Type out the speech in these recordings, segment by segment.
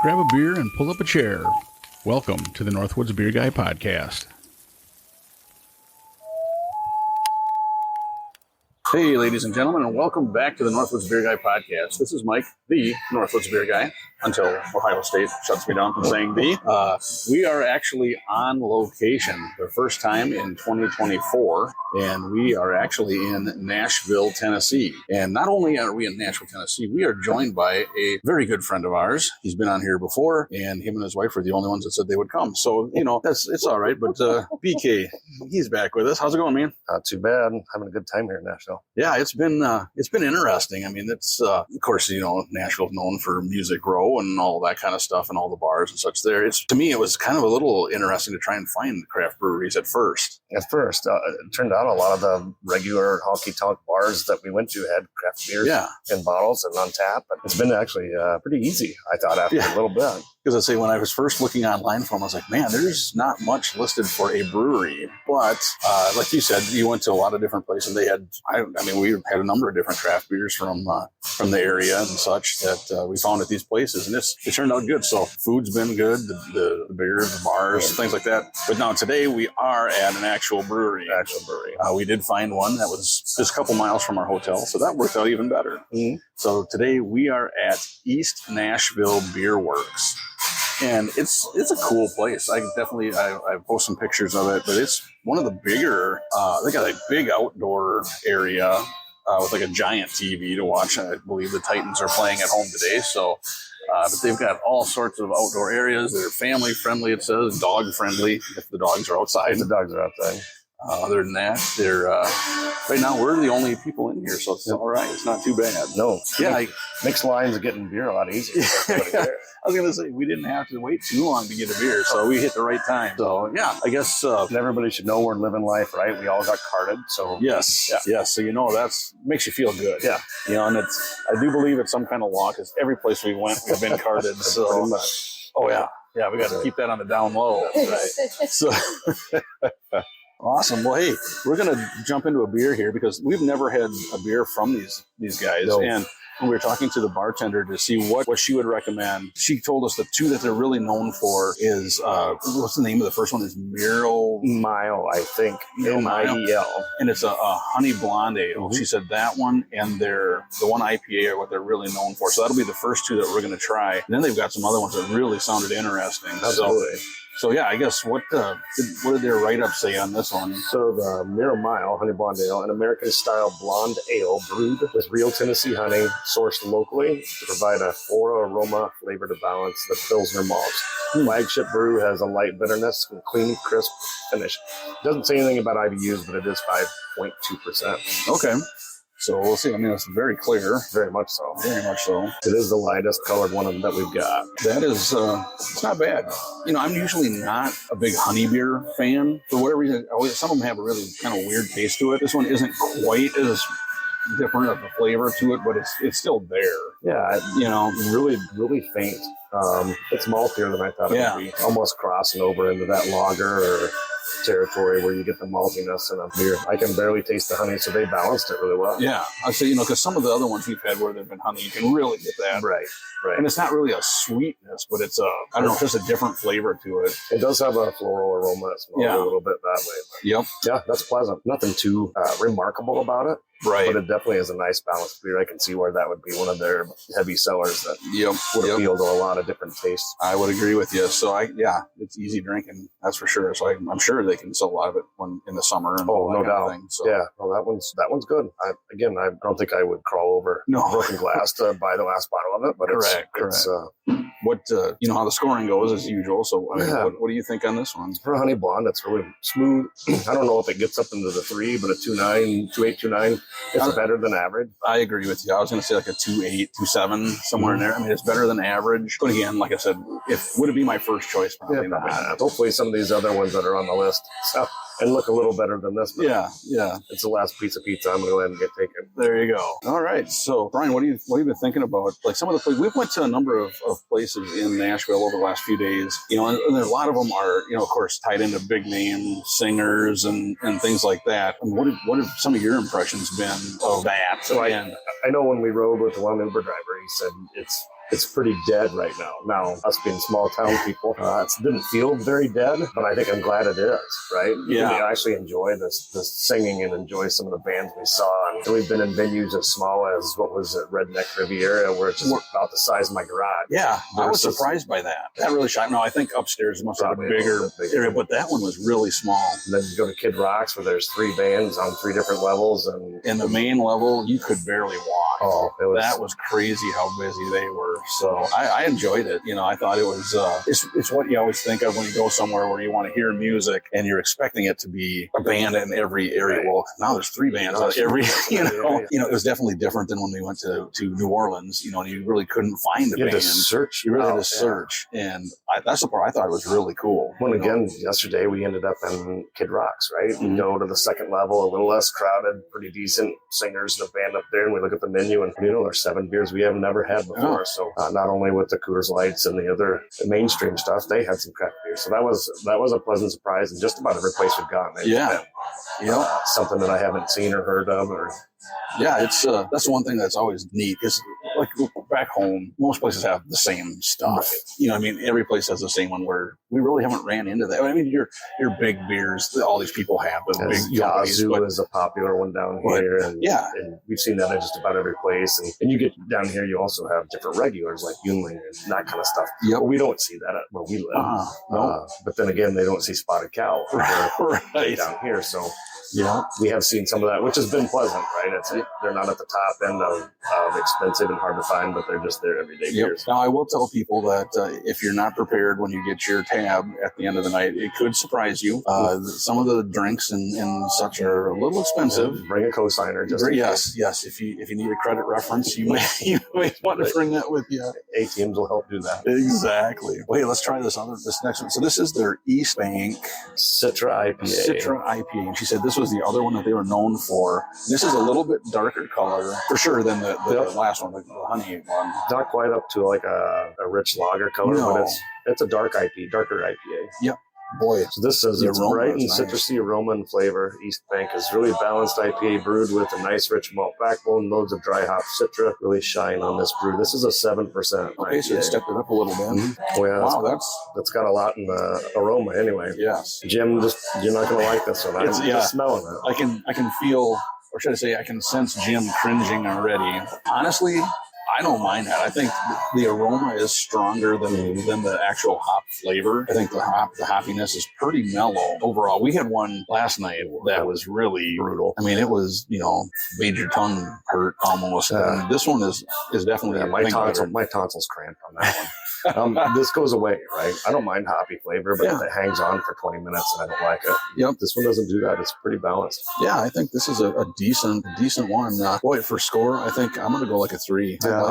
Grab a beer and pull up a chair. Welcome to the Northwoods Beer Guy podcast. Hey, ladies and gentlemen, and welcome back to the Northwoods Beer Guy podcast. This is Mike, the Northwoods Beer Guy, until Ohio State shuts me down from saying the. We are actually on location the first time in 2024, and we are actually in Nashville, Tennessee. And not only are we in Nashville, Tennessee, we are joined by a very good friend of ours. He's been on here before, and him and his wife were the only ones that said they would come. So, you know, it's all right. But BK, he's back with us. How's it going, man? Not too bad. Having a good time here in Nashville. Yeah, it's been interesting. I mean, it's of course, you know, Nashville's known for Music Row and all that kind of stuff and all the bars and such there. To me, it was kind of a little interesting to try and find craft breweries at first. It turned out a lot of the regular honky-tonk bars that we went to had craft beers in bottles and on tap. But it's been actually pretty easy, I thought, after a little bit. Because I say, when I was first looking online for them, I was like, man, there's not much listed for a brewery. But like you said, you went to a lot of different places. They had, we had a number of different craft beers from the area and such that we found at these places. And it turned out good. So food's been good, the beers, the bars, things like that. But now today we are at an actual brewery. We did find one that was just a couple miles from our hotel. So that worked out even better. Mm-hmm. So today we are at East Nashville Beer Works. And it's a cool place. I post some pictures of it, but it's one of the bigger, they got a big outdoor area with like a giant TV to watch. I believe the Titans are playing at home today. So, but they've got all sorts of outdoor areas that are family friendly. It says dog friendly if the dogs are outside. The dogs are outside. Other than that, they're right now we're the only people in here, so it's all right. It's not too bad. No, mixed lines of getting beer a lot easier. I was gonna say we didn't have to wait too long to get a beer, so we hit the right time. So yeah, I guess everybody should know we're living life right. We all got carded, so yes. So you know that's makes you feel good. Yeah, you know, and I do believe it's some kind of law because every place we went we've been carded. So pretty much. Oh yeah, we got to keep that on the down low. Right. So. Awesome. Well, hey, we're going to jump into a beer here because we've never had a beer from these guys. No. And we were talking to the bartender to see what she would recommend. She told us the two that they're really known for is, what's the name of the first one? Is Miro? Miel, I think. Miel. And it's a honey blonde ale. Mm-hmm. She said that one and the one IPA are what they're really known for. So that'll be the first two that we're going to try. And then they've got some other ones that really sounded interesting. Absolutely. So yeah, I guess what did their write-up say on this one? So the Miro Miel Honey Blonde Ale, an American-style blonde ale brewed with real Tennessee honey, sourced locally to provide a floral aroma flavor to balance the Pilsner malts. Flagship brew has a light bitterness and clean, crisp finish. Doesn't say anything about IBUs, but it is 5.2%. Okay. So we'll see. I mean, it's very clear. Very much so. Very much so. It is the lightest colored one of them that we've got. That is, it's not bad. You know, I'm usually not a big honey beer fan. For whatever reason, some of them have a really kind of weird taste to it. This one isn't quite as different of a flavor to it, but it's still there. Yeah, you know, really, really faint. It's maltier than I thought it would be. Almost crossing over into that lager or territory where you get the maltiness in a beer. I can barely taste the honey, so they balanced it really well. Yeah, I'd say, you know, because some of the other ones we've had where they've been honey, you can really get that. Right. And it's not really a sweetness, but it's just a different flavor to it. It does have a floral aroma. It smells a little bit that way. But yep. Yeah, that's pleasant. Nothing too remarkable about it. Right. But it definitely is a nice balanced beer. I can see where that would be one of their heavy sellers that would appeal to a lot of different tastes. I would agree with you. So it's easy drinking, that's for sure. So I'm sure they can sell a lot of it in the summer. And no doubt. So. Yeah, well, that one's good. I don't think I would crawl over broken glass to buy the last bottle of it, but correct. You know how the scoring goes as usual. So what do you think on this one? For a honey blonde, it's really smooth. I don't know if it gets up into the 3, but a 2.9, 2.8, 2.9. It's better than average. I agree with you. I was going to say like a 2.8, 2.7, somewhere in there. I mean, it's better than average. But again, like I said, would it be my first choice? Probably not. Hopefully some of these other ones that are on the list and look a little better than this. Yeah. It's the last piece of pizza I'm going to go ahead and get taken. There you go. All right. So, Brian, what have you been thinking about? Like some of the places, we've went to a number of places in Nashville over the last few days, you know, and a lot of them are, you know, of course, tied into big name singers and things like that. And what have some of your impressions been of that? So I know when we rode with the one Uber driver, he said it's it's pretty dead right now. Now, us being small town people, it didn't feel very dead, but I think I'm glad it is, right? Yeah. We actually enjoy this singing and enjoy some of the bands we saw. And we've been in venues as small as, what was it, Redneck Riviera, where it's just about the size of my garage. Yeah, I was surprised by that. That really shocked me. No, I think upstairs must have a bigger area, but that one was really small. And then you go to Kid Rock's, where there's 3 bands on 3 different levels. And in the main level, you could barely walk. Oh, that was crazy how busy they were. So I enjoyed it. You know, I thought it was, it's what you always think of when you go somewhere where you want to hear music and you're expecting it to be a band in every area. Right. Well, now there's 3 bands on every, you know, it was definitely different than when we went to New Orleans, you know, and you really couldn't find a band. You had to search. You really had to search. And that's the part I thought was really cool. Well, again, yesterday we ended up in Kid Rock's, right? Mm-hmm. We go to the second level, a little less crowded, pretty decent singers and a band up there, and we look at the menu, and you know, there's 7 beers we have never had before. Oh. So not only with the Coors Lights and the other mainstream stuff, they had some craft beer. So that was a pleasant surprise, and just about every place we've gone, something that I haven't seen or heard of, or. Yeah, it's that's one thing that's always neat. Is like back home, most places have the same stuff. Right. You know, I mean, every place has the same one. Where we really haven't ran into that. I mean, your big beers that all these people have, the big Yazoo is a popular one down here, and we've seen that at just about every place. And you get down here, you also have different regulars like Yuengling and that kind of stuff. Yep. But we don't see that at where we live. No. But then again, they don't see Spotted Cow right down here, so. Yeah, we have seen some of that, which has been pleasant, right? They're not at the top end of expensive and hard to find, but they're just there everyday beers. Now, I will tell people that if you're not prepared when you get your tab at the end of the night, it could surprise you. Some of the drinks and such are a little expensive. Yeah, bring a cosigner. Yes. If you need a credit reference, you may want to bring that with you. ATMs will help do that. Exactly. Wait, let's try this next one. So this is their East Bank Citra IPA. And she said this was the other one that they were known for. This is a little bit darker color for sure than the last one, the honey one. Not quite up to like a rich lager color, but it's a darker IPA. Yep. Boy, so this says it's bright and citrusy aroma and flavor. East Bank is really balanced IPA brewed with a nice rich malt backbone, loads of dry hop Citra really shine on this brew. This is a 7%. Okay, IPA. So it stepped it up a little bit. Mm-hmm. Well, wow, that's got a lot in the aroma anyway. Yes, Jim, you're not going to like this one. I'm just smelling it. I can feel, or should I say, I can sense Jim cringing already. Honestly, I don't mind that. I think the aroma is stronger than the actual hop flavor. I think the hoppiness is pretty mellow overall. We had one last night that was really brutal. I mean, it was, made your tongue hurt almost. And this one is definitely my tonsils cramped on that one. This goes away, right? I don't mind hoppy flavor, but it hangs on for 20 minutes and I don't like it. Yep. This one doesn't do that. It's pretty balanced. Yeah, I think this is a decent one. Boy, for score, I think I'm going to go like a 3. Yeah,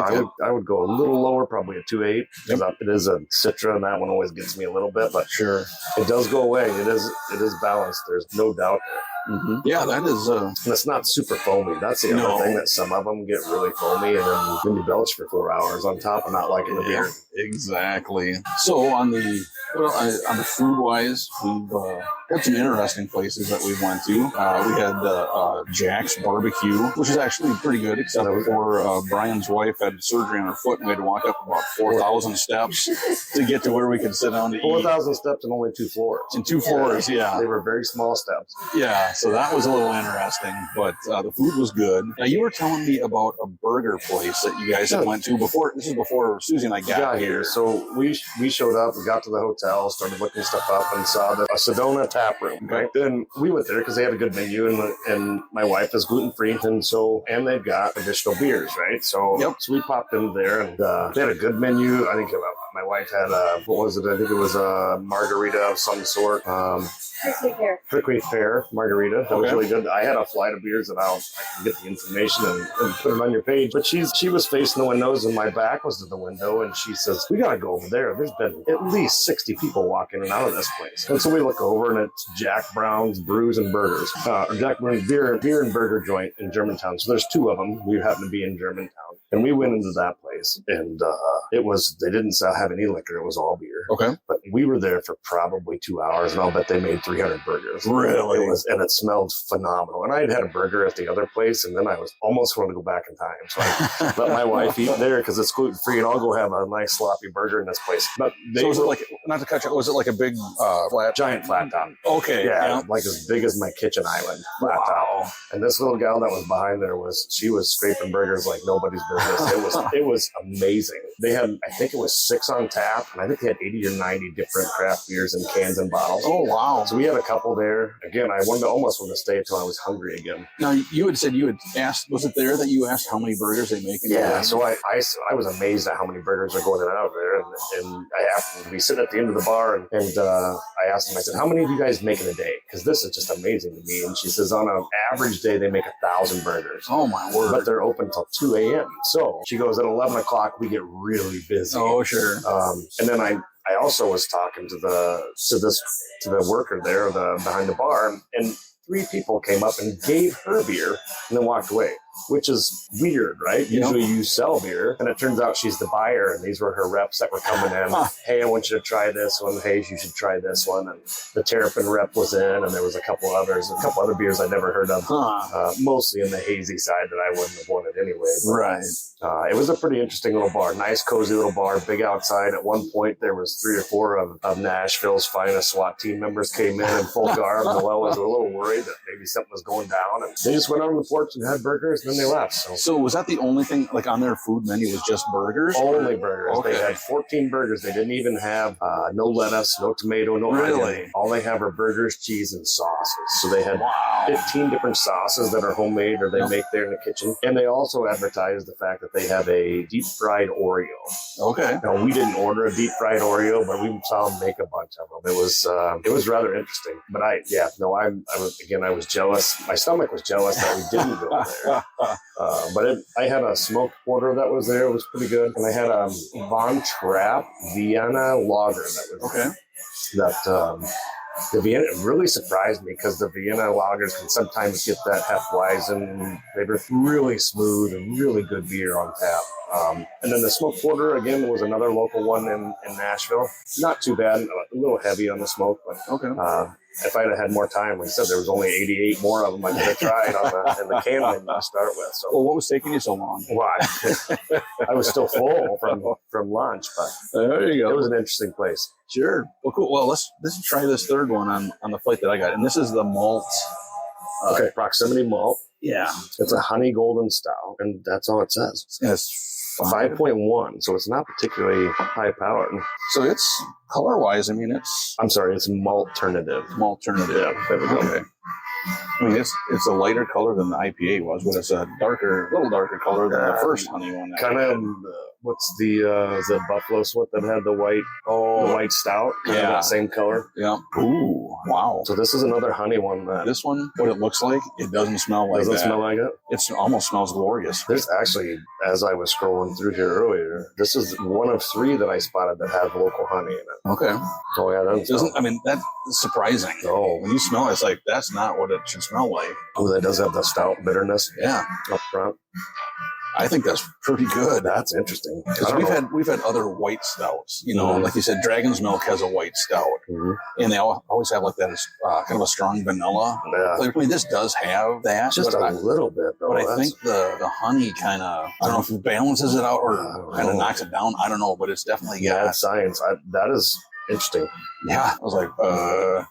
I would go a little lower, probably a 2.8. Because it is a Citra, and that one always gets me a little bit. But sure, it does go away. It is balanced. There's no doubt there. Mm-hmm. Yeah, that is. And it's not super foamy. That's the other thing, that some of them get really foamy, and then you belch for 4 hours on top of not liking the beer. Exactly. So on the food wise, we've had some interesting places that we went to. We had Jack's Barbecue, which is actually pretty good, except for Brian's wife had surgery on her foot and we had to walk up about 4,000 steps to get to where we could sit down to 4,000 steps and only 2 floors. In 2 floors, yeah. They were very small steps. Yeah, so that was a little interesting, but the food was good. Now, you were telling me about a burger place that you guys had went to before. This is before Susie and I got here. So we showed up, we got to the hotel, started looking stuff up, and saw a Sedona tap room. Right? Then we went there because they had a good menu, and my wife is gluten-free, and they've got additional beers, right? So, so we popped in there, and they had a good menu. I think my wife had what was it? I think it was a margarita of some sort. Prickly Pear margarita. That was really good. I had a flight of beers that I can get the information and put it on your page. But she was facing the windows and my back was to the window, and she says, "We got to go over there. There's been at least 60 people walking in and out of this place." And so we look over, and it's Jack Brown's Brews and Burgers. Jack Brown's beer and burger joint in Germantown. So there's 2 of them. We happen to be in Germantown. And we went into that place, and they didn't have any liquor. It was all beer. Okay. But we were there for probably 2 hours, and I'll bet they made 300 burgers. Really? And it smelled phenomenal. And I had a burger at the other place, and then I was almost going to go back in time. So I let my wife eat there because it's gluten free, and I'll go have a nice sloppy burger in this place. But so was it like, not to cut you, was it like a big giant flat top? Okay. Yeah, like as big as my kitchen island. Flat top. And this little gal that was behind there she was scraping burgers like nobody's business. It was amazing. They had, I think it was 6 on tap, and I think they had 80 or 90 different craft beers in cans and bottles. Oh, wow. So we had a couple there. Again, I almost wanted to stay until I was hungry again. Now, you had said you had asked, was it there that you asked how many burgers they make? Yeah, so I was amazed at how many burgers are going in and out of there. And I happened to be sitting at the end of the bar, and I asked them, I said, how many do you guys make in a day? Because this is just amazing to me. And she says, on an average day, they make 1,000 burgers. Oh, my word. But they're open till 2 a.m. So she goes, at 11 o'clock, we get really busy. Oh, sure. And then I also was talking to the worker there, behind the bar, and 3 people came up and gave her beer and then walked away, which is weird, right? Yep. Usually you sell beer, and it turns out she's the buyer, and these were her reps that were coming in. Hey, I want you to try this one. Hey, you should try this one. And the Terrapin rep was in, and there was a couple other beers I'd never heard of, mostly in the hazy side that I wouldn't have wanted anyway. But, right. it was a pretty interesting little bar, nice, cozy little bar, big outside. At one point, there was 3 or 4 of Nashville's finest SWAT team members came in full garb. Noelle was a little worried that maybe something was going down, and they just went out on the porch and had burgers, and then they left. So was that the only thing, like on their food menu, was just burgers? Only burgers. Okay. They had 14 burgers. They didn't even have no lettuce, no tomato, no onion. All they have are burgers, cheese, and sauces. So they had 15 different sauces that are homemade or they make there in the kitchen. And they also advertised the fact that they have a deep fried Oreo. Okay. Now, we didn't order a deep fried Oreo, but we saw them make a bunch of them. It was rather interesting. But I was jealous. My stomach was jealous that we didn't go there. But I had a smoked porter that was there. It was pretty good. And I had a Von Trapp Vienna lager that was the Vienna really surprised me because the Vienna lagers can sometimes get that Hefeweizen flavor. Really smooth and really good beer on tap. And then the smoked porter, again, was another local one in Nashville. Not too bad, a little heavy on the smoke, but if I'd have had more time, like I said, there was only 88 more of them I could have tried in the can menu to start with. So, well, what was taking you so long? Why? I was still full from lunch, but there you go. It was an interesting place. Sure. Well, cool. Well, let's try this third one on the flight that I got, and this is the malt. Proximity malt. Yeah, it's a honey golden stout, and that's all it says. It's 5.1, so it's not particularly high powered. So it's color wise. I mean, it's Maltirnative. Maltirnative. Yeah, there we go. Okay. I mean, it's a lighter color than the IPA was, but it's a little darker color than the first honey one. Kind of. What's the buffalo sweat that had the white? The white stout. That same color. Yeah. Ooh, wow. So this is another honey one. This one, what it looks like, it doesn't smell like that. Doesn't smell like it? It almost smells glorious. There's actually, as I was scrolling through here earlier, this is one of 3 that I spotted that have local honey in it. Okay. Oh yeah, that's surprising. Oh, when you smell it, it's like that's not what it should smell like. Oh, that does have the stout bitterness. Yeah. Up front. I think that's pretty good. That's interesting. We've had other white stouts. You know, like you said, Dragon's Milk has a white stout, and they always have like that kind of a strong vanilla. Yeah. I mean, this does have that, just a little bit, though. But I think the honey kind of, I don't know if it balances it out or kind of knocks it down. I don't know, but it's definitely got science. That is interesting. Yeah, I was like,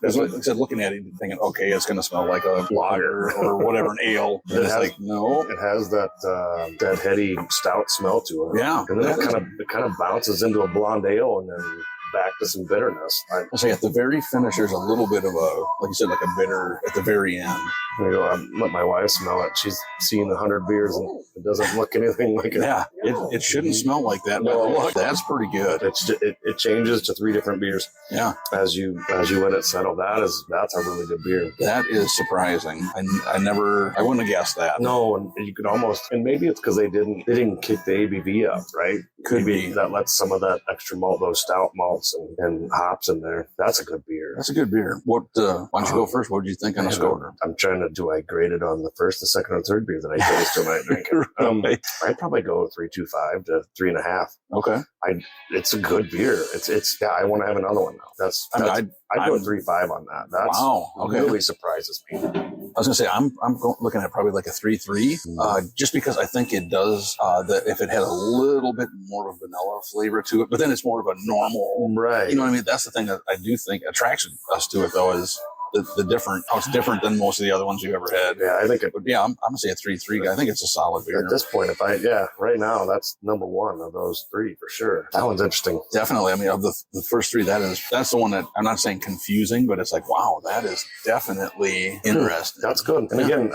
like I said, looking at it, thinking, okay, it's going to smell like a lager or whatever, an ale. And it's like, no, it has that heady stout smell to it. Yeah, and then it kind of bounces into a blonde ale and then back to some bitterness. I was like, at the very finish, there's a little bit of like you said, like a bitter at the very end. There you go. I let my wife smell it. She's seen 100 beers and it doesn't look anything like it. Yeah, it shouldn't smell like that. But look, that's pretty good. It changes to 3 different beers. Yeah, as you let it settle. That's a really good beer. That is surprising. I wouldn't have guessed that. No, and you could almost, and maybe it's because they didn't kick the ABV up, right? Could maybe be. That lets some of that extra malt, those stout malts and hops in there. That's a good beer. That's a good beer. Why don't you go first? What did you think on the score? I'm trying to do I grade it on the first, the second, or third beer that I taste when I drink it? Right. I'd probably go 3.25 to 3.5. Okay. It's a good beer. It's I want to have another one now. I'd go 3.5 on that. That's wow. Okay. really surprises me. I was gonna say I'm looking at probably like a 3.3, just because I think it does that if it had a little bit more of vanilla flavor to it, but then it's more of a normal, right? You know what I mean? That's the thing that I do think attracts us to it, though, is the different, how it's different than most of the other ones you've ever had. Yeah, I think it would. Yeah, I'm gonna say a 3.3. I think it's a solid beer. At this point, right now, that's number one of those three for sure. That one's interesting. Definitely. I mean, of the first three, that's the one that I'm not saying confusing, but it's like, wow, that is definitely interesting. That's good. And again,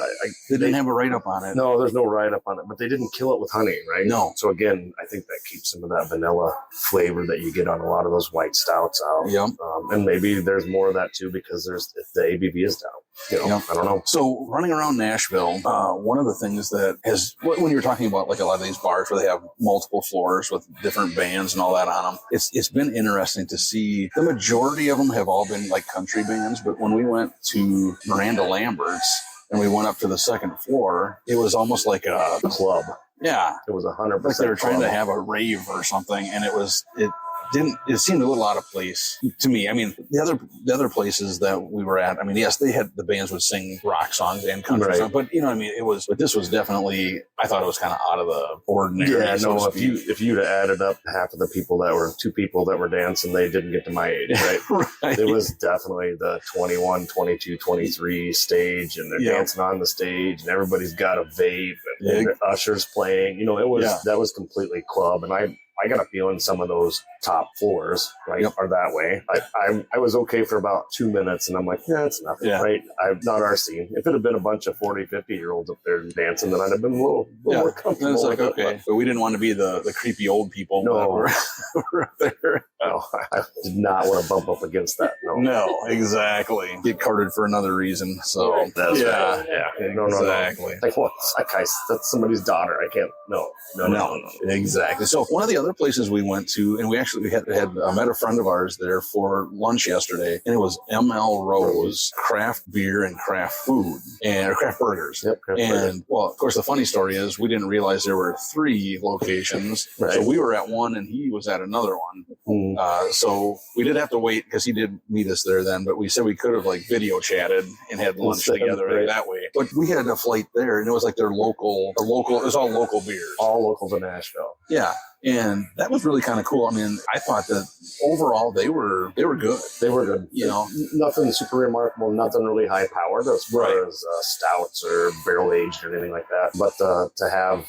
they didn't have a write up on it. No, there's no write up on it, but they didn't kill it with honey, right? No. So again, I think that keeps some of that vanilla flavor that you get on a lot of those white stouts out. Yep. And maybe there's more of that too because the ABV is down. Yep. I don't know. So running around Nashville, one of the things that has, when you're talking about like a lot of these bars where they have multiple floors with different bands and all that on them, it's been interesting to see. The majority of them have all been like country bands, but when we went to Miranda Lambert's and we went up to the second floor, it was almost like a club. Yeah. It was 100%. Like they were trying to have a rave or something, and it seemed a little out of place to me. I mean, the other places that we were at, I mean, yes, the bands would sing rock songs and country songs, but you know what I mean? But this was definitely, I thought it was kind of out of the ordinary. Yeah, no, if you'd have added up half of the people two people that were dancing, they didn't get to my age, right? Right. It was definitely the 21, 22, 23 stage, and they're dancing on the stage, and everybody's got a vape, and the ushers playing. You know, that was completely club, and I got a feeling some of those top floors, right, are that way. I was okay for about 2 minutes, and I'm like, yeah, it's nothing, right? Not our scene. If it had been a bunch of 40, 50-year-olds up there dancing, then I'd have been a little more comfortable. It's like, okay. But we didn't want to be the creepy old people that were up there. No, I did not want to bump up against that. No, exactly. Get carded for another reason. So, that's right. No, exactly. Like, what? That's somebody's daughter. I can't. No. Exactly. So, one of the other places we went to, and we actually had met a friend of ours there for lunch yesterday, and it was ML Rose Craft Beer and Craft Food, or Craft Burgers. Yep, craft burgers. Well, of course, the funny story is we didn't realize there were 3 locations. Right. So we were at one, and he was at another one. So we did have to wait because he did meet us there then, but we said we could have like video chatted and had lunch together that way. But we had a flight there, and it was like their local, it was all local beers. All local to Nashville. Yeah. And that was really kind of cool. I mean, I thought that overall they were good. They were good. You know, nothing super remarkable, nothing really high powered as far as stouts or barrel aged or anything like that. But to have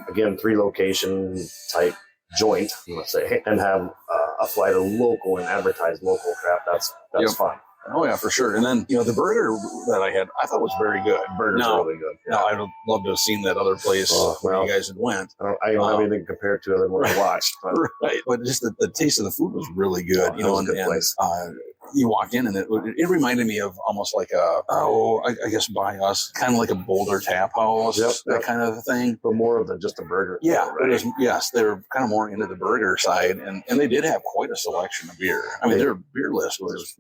again 3 location type joint, let's say, and have a flight of local and advertised local craft, that's fun. Oh, yeah, for sure. And then, the burger that I had, I thought was very good. Burger's really good. Yeah. Now, I'd love to have seen that other place where you guys had went. I don't have anything compared to it than what I watched. But. Right. But just the taste of the food was really good. It was a good place. You walk in, and it reminded me of almost like I guess by us, kind of like a Boulder Tap House, that kind of thing. But more than just a burger. Yeah, right? They were kind of more into the burger side, and they did have quite a selection of beer. I mean, their beer list was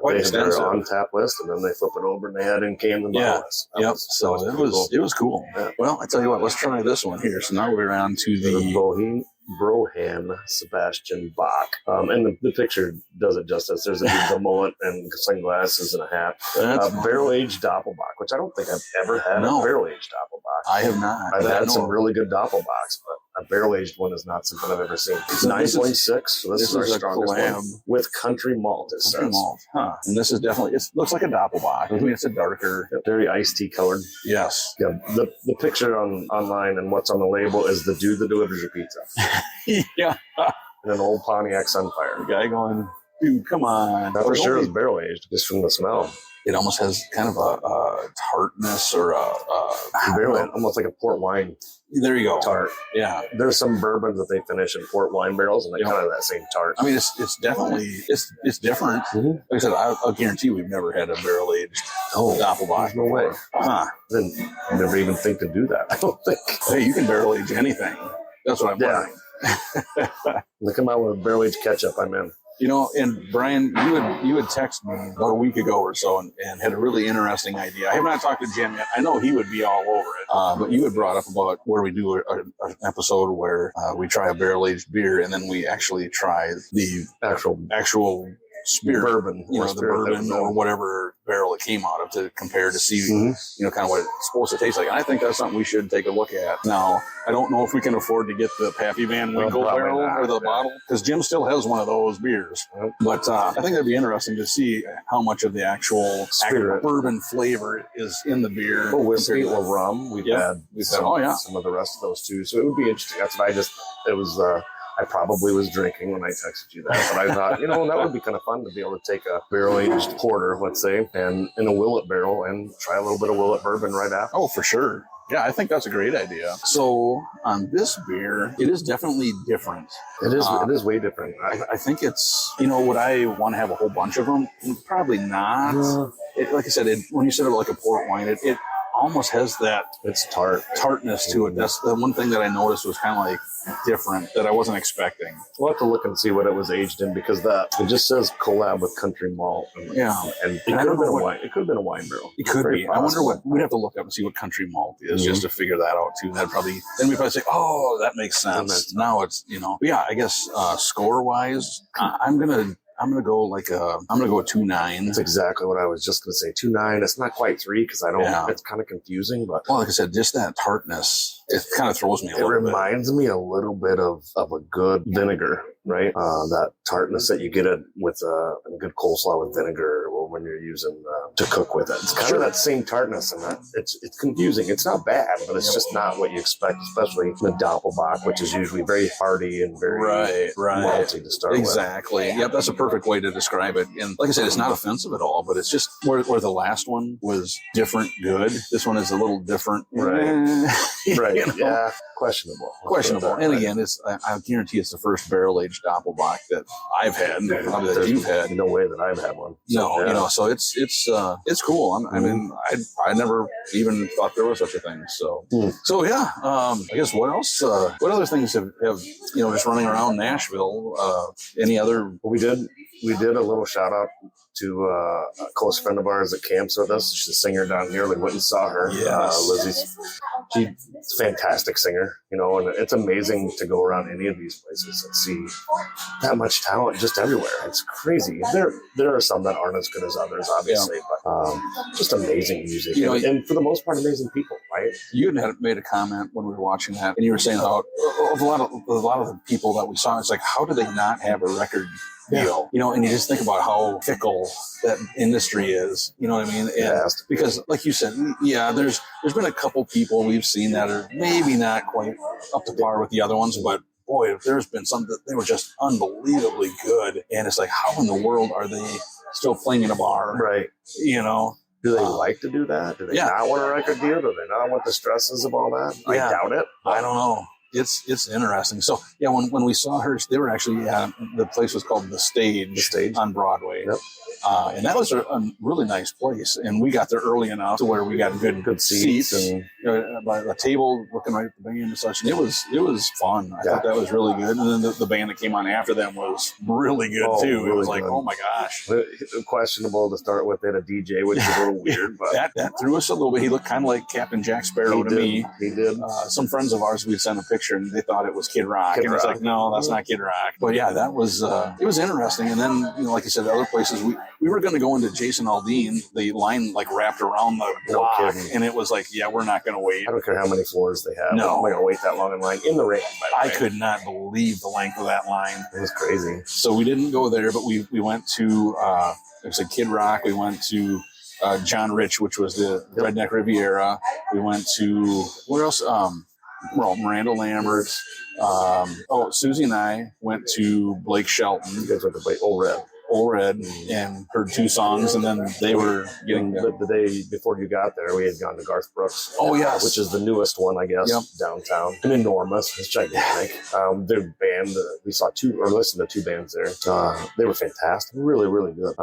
quite extensive. Their on-tap list, and then they flip it over, and they had in canned and bottle list. So it was cool. Yeah. Well, I tell you what, let's try this one here. So now we're on to the Brohann Sebastien Boch. And the picture does it justice. There's a mullet and sunglasses and a hat. Barrel-aged Doppleboch, which I don't think I've ever had a barrel-aged Doppleboch. I have not. I've had some really good Dopplebochs, but a barrel-aged one is not something I've ever seen. It's 9.6, so this is our strongest one. With country malt, it says. Malt, huh. And this is definitely, it looks like a Doppelbock. I mean, it's a darker. Very iced tea colored. Yes. Yeah, the picture online and what's on the label is the dude that delivers your pizza. Yeah. And an old Pontiac Sunfire. The guy going, dude, come on. That for sure is barrel aged, just from the smell. It almost has kind of a tartness or almost like a port wine. There you go. Tart. Yeah. There's some bourbons that they finish in port wine barrels, and they kind of have that same tart. I mean, it's definitely it's different. Mm-hmm. Like I said, I'll guarantee we've never had a barrel aged Doppelbock. No way. Huh? Then never even think to do that. I don't think. Hey, you can barrel age anything. That's what I'm learning. They come out with a barrel aged ketchup. I'm in. And Brian, you had texted me about a week ago or so and had a really interesting idea. I have not talked to Jim yet. I know he would be all over it. But you had brought up about where we do an episode where we try a barrel-aged beer and then we actually try the actual spirit, bourbon, the bourbon or whatever barrel it came out of to compare to see, kind of what it's supposed to taste like. And I think that's something we should take a look at. Now, I don't know if we can afford to get the Pappy Van Winkle barrel or the bottle, because Jim still has one of those beers. But I think that'd be interesting to see how much of the actual bourbon flavor is in the beer. Or whiskey or rum. We've had some of the rest of those too. So it would be interesting. That's what I probably was drinking when I texted you that, but I thought, that would be kind of fun to be able to take a barrel-aged porter, let's say, and in a Willet barrel and try a little bit of Willet bourbon right after. Oh, for sure. Yeah, I think that's a great idea. So on this beer, it is definitely different. It is way different. I think it's, would I want to have a whole bunch of them? Probably not. Like I said, when you said it like a port wine, it almost has that tartness to it. That's the one thing that I noticed was kind of like different that I wasn't expecting. We'll have to look and see what it was aged in, because it just says collab with country malt. And it could have been a wine. It could have been a wine barrel. It could be. I wonder we'd have to look up and see what country malt is just to figure that out too. Then we probably say, oh, that makes sense. Now it's, I guess score wise, I'm gonna go with 2.9. That's exactly what I was just gonna say. 2.9. It's not quite 3 because I don't. It's kind of confusing, but like I said, just that tartness, it kind of throws me a little bit. It reminds me a little bit of a good vinegar, right? That tartness that you get with a good coleslaw with vinegar, or when you're using to cook with it. It's kind of that same tartness, and that it's confusing. It's not bad, but it's just not what you expect, especially the Doppleboch, which is usually very hearty and very malty to start with. Exactly. Yep, that's a perfect way to describe it. And like I said, it's not offensive at all, but it's just where the last one was different, good. This one is a little different. Right. Right. Yeah. Questionable. And again, I guarantee it's the first barrel-aged Doppleboch that I've had, probably that you've had. No way that I've had one. So it's cool. I never even thought there was such a thing. So I guess what else? What other things have just running around Nashville? Any other? We did a little shout out to a close friend of ours that camps with us. She's a singer down here. We went and saw her. She's a fantastic singer, and it's amazing to go around any of these places and see that much talent just everywhere. It's crazy. There are some that aren't as good as others, obviously, but just amazing music. And for the most part, amazing people, right? You had made a comment when we were watching that, and you were saying how a lot of the people that we saw, it's like, how do they not have a record deal? And you just think about how fickle that industry is. You know what I mean? Because, like you said, there's been a couple people we've seen that are maybe not quite up to par with the other ones, but boy, there's been some that they were just unbelievably good. And it's like, how in the world are they still playing in a bar? Right. Do they like to do that? Do they not want a record deal? Do they not want the stresses of all that? I doubt it. I don't know. It's interesting. So when we saw her, they were actually the place was called The Stage on Broadway. Yep. And that was a really nice place. And we got there early enough to where we got good seats and by a table looking right at the band and such. And it was fun. I thought that was really good. And then the band that came on after them was really good too. Really, it was like, oh my gosh. Questionable to start with. They had a DJ, which is a little weird, but that threw us a little bit. He looked kind of like Captain Jack Sparrow to me. He did. Some friends of ours, we'd sent a picture and they thought it was Kid Rock. And it's like, no, that's not Kid Rock. But that was, it was interesting. And then, like I said, other places, we were going to go into Jason Aldean. The line wrapped around the block, and it was like, we're not going to wait. I don't care how many floors they have. No. I'm not going to wait that long in line in the rain. I could not believe the length of that line. It was crazy. So we didn't go there, but we went to, it was Kid Rock. We went to John Rich, which was the Redneck Riviera. We went to, where else? Miranda Lambert. Susie and I went to Blake Shelton. You guys went to Blake Old Red and heard 2 songs, and then they were getting the day before you got there. We had gone to Garth Brooks. Oh yes, which is the newest one, I guess, downtown. And enormous, it's gigantic. Their band, we saw listened to 2 bands there. They were fantastic, really, really good.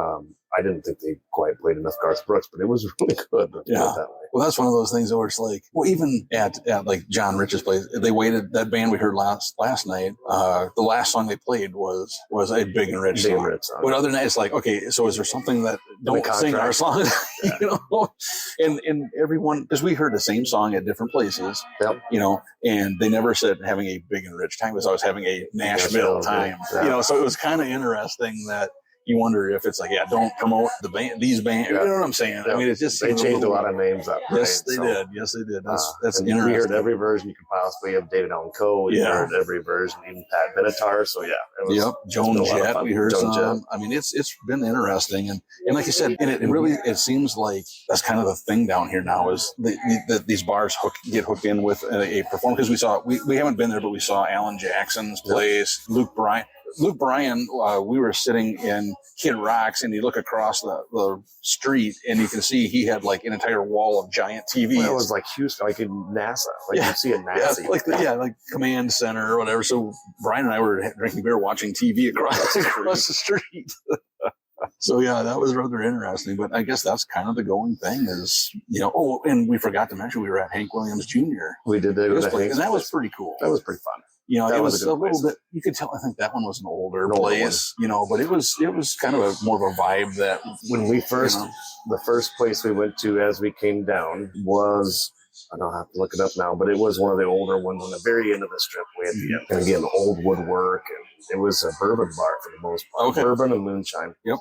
I didn't think they quite played enough Garth Brooks, but it was really good. Yeah. That way. Well, that's one of those things where it's like, well, even at like John Rich's place, they waited, that band we heard last night, the last song they played was a Big and Rich song. But other than that, it's like, okay, so is there something that don't sing our song? Yeah. You know, and everyone, because we heard the same song at different places, you know, and they never said having a Big and Rich time. It was always having a Nashville time, you know, so it was kind of interesting that you wonder if it's like, don't promote the band, these bands. You know what I'm saying? I mean, it's just they changed a lot of names up. Yes, right? They did. Yes, they did. That's interesting. We heard every version you could possibly have. David Allan Coe. We heard every version, even Pat Benatar. So it was, Joan Jett. We heard some. I mean, it's been interesting, and like you said, and it really seems like that's kind of the thing down here now is these bars get hooked in with a performance, because we haven't been there, but we saw Alan Jackson's place, Luke Bryan, we were sitting in Kid Rock's, and you look across the street and you can see he had like an entire wall of giant TVs. Well, it was like Houston, like in NASA. Like you see a NASA. Like Command Center or whatever. So Brian and I were drinking beer watching TV across the street. So that was rather interesting. But I guess that's kind of the going thing is, you know, and we forgot to mention we were at Hank Williams Jr. We did that. And that was pretty cool. That was pretty fun. You know, it was a little bit, you could tell, I think that one was an older place, you know, but it was kind of more of a vibe that when we first, the first place we went to as we came down was, I don't have to look it up now, but it was one of the older ones on the very end of the strip. We had and again, old woodwork, and it was a bourbon bar for the most part. Okay. Bourbon and moonshine. Yep.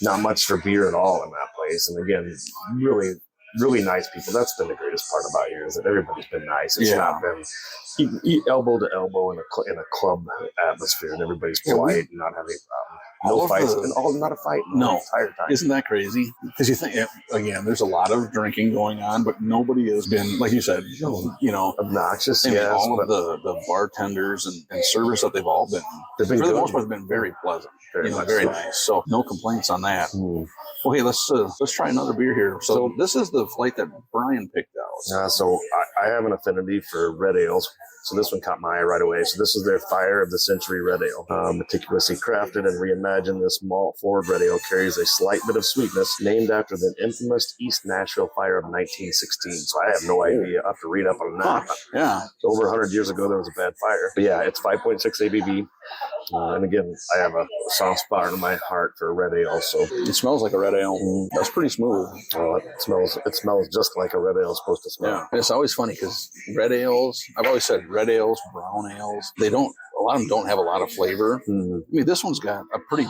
Not much for beer at all in that place. And again, really, really nice people. That's been the greatest part about here is that everybody's been nice. It's not been you elbow to elbow in a club atmosphere, and everybody's polite and not having no fights, not a fight the entire time. Isn't that crazy? Because you think, again, there's a lot of drinking going on, but nobody has been, like you said, you know, obnoxious. And all of the bartenders and servers that they've all been, for the most part, have been very pleasant. Very nice. So no complaints on that. Okay, let's try another beer here. So this is the flight that Brian picked out. So I have an affinity for red ales. So this one caught my eye right away. So this is their Fire of the Century Red Ale. Meticulously crafted and reimagined, this malt forward red ale carries a slight bit of sweetness, named after the infamous East Nashville fire of 1916. So I have no idea. I have to read up on that. So over 100 years ago, there was a bad fire. But it's 5.6 ABV. And again, I have a soft spot in my heart for red ale. So it smells like a red ale. That's pretty smooth. It smells just like a red ale is supposed to smell. Yeah. And it's always funny because red ales, I've always said red ales, brown ales, a lot of them don't have a lot of flavor. I mean, this one's got a pretty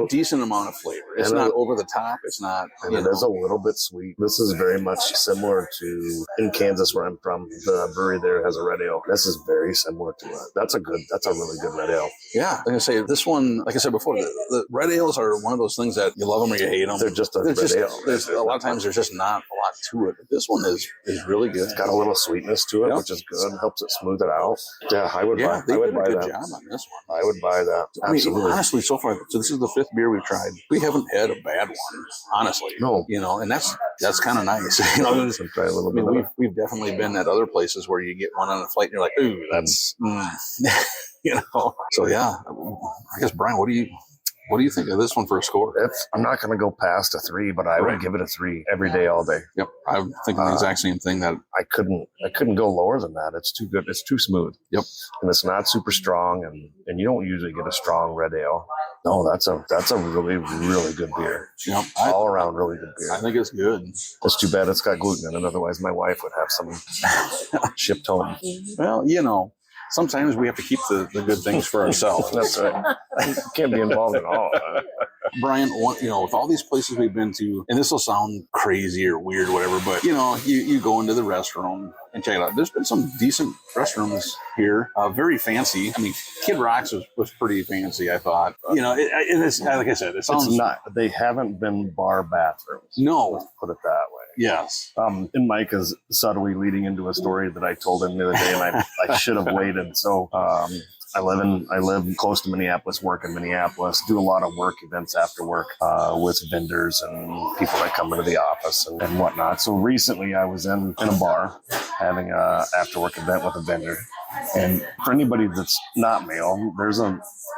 decent amount of flavor. It's not over the top. It's not. And it is a little bit sweet. This is very much similar to in Kansas, where I'm from. The brewery there has a red ale. This is very similar to it. That's a really good red ale. Yeah, like I say, this one, like I said before, the red ales are one of those things that you love them or you hate them. They're just red ale. There's a lot of times there's just not a lot to it. But this one is really good. It's got a little sweetness to it, which is good. Helps it smooth it out. Yeah, I would buy that. Job on this one. I would buy that. Absolutely. I mean, honestly, so far, so this is the 5th beer we've tried. We haven't had a bad one, honestly. No. You know, and that's kind of nice. You know, we've definitely been at other places where you get one on a flight and you're like, ooh, that's, you know. So I guess Brian, what do you think of this one for a score? I'm not going to go past a 3, but I would give it a 3 every day, all day. Yep, I'm thinking the exact same thing. That I couldn't go lower than that. It's too good. It's too smooth. Yep, and it's not super strong, and you don't usually get a strong red ale. No, that's a really, really good beer. Yep, all around really good beer. I think it's good. It's too bad it's got gluten in it. Otherwise, my wife would have some shipped home. Well, you know. Sometimes we have to keep the good things for ourselves. That's right. You can't be involved at all. Brian, you know, with all these places we've been to, and this will sound crazy or weird or whatever, but, you know, you go into the restroom and check it out. There's been some decent restrooms here, very fancy. I mean, Kid Rock's was pretty fancy, I thought. You know, it's like I said, it sounds... It's not. They haven't been bar bathrooms. No. Let's put it that way. Yes. And Mike is subtly leading into a story that I told him the other day, and I should have waited. So I live close to Minneapolis, work in Minneapolis, do a lot of work events after work with vendors and people that come into the office and whatnot. So recently I was in a bar having a after work event with a vendor. And for anybody that's not male,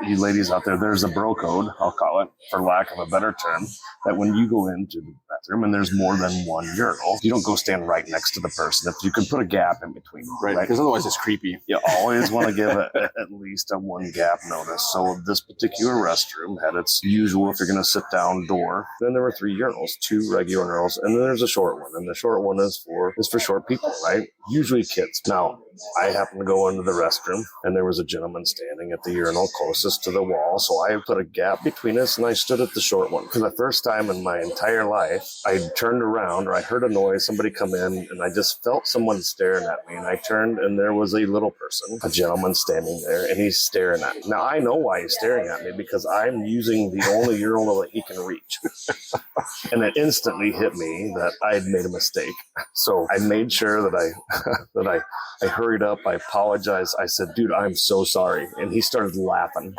you ladies out there, there's a bro code, I'll call it, for lack of a better term, that when you go into the bathroom and there's more than one urinal, you don't go stand right next to the person. If you can put a gap in between. Right, because otherwise it's creepy. You always want to give at least a one gap notice. So this particular restroom had its usual, if you're going to sit down, door. Then there were 3 urinals, 2 regular urinals, and then there's a short one. And the short one is for short people, right? Usually kids. Now, I happened to go into the restroom, and there was a gentleman standing at the urinal closest to the wall. So I put a gap between us, and I stood at the short one. For the first time in my entire life, I turned around, or I heard a noise, somebody come in, and I just felt someone staring at me. And I turned, and there was a little person, a gentleman standing there, and he's staring at me. Now, I know why he's staring at me, because I'm using the only urinal that he can reach. And it instantly hit me that I had made a mistake. So I made sure that I hurried up. I apologized. I said, dude, I'm so sorry. And he started laughing.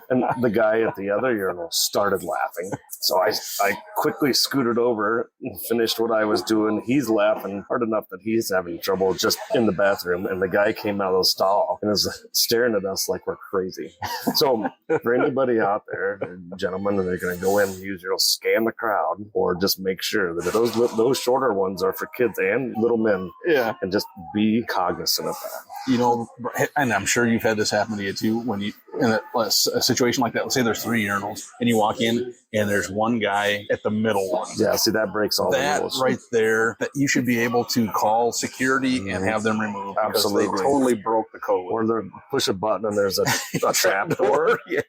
And the guy at the other urinal started laughing. So I quickly scooted over and finished what I was doing. He's laughing hard enough that he's having trouble just in the bathroom. And the guy came out of the stall and is staring at us like we're crazy. So for anybody out there, gentlemen, and they're going to go in and use your scan the crowd, or just make sure that those shorter ones are for kids and little men. Yeah. And just be cognizant of that. You know, and I'm sure you've had this happen to you too, when you, in a situation like that, let's say there's 3 urinals and you walk in and there's one guy at the middle one. Yeah, see, that breaks all the rules. That right there, that you should be able to call security and have them removed. Absolutely. Because they totally broke the code. Or they push a button and there's a trap door. Yeah.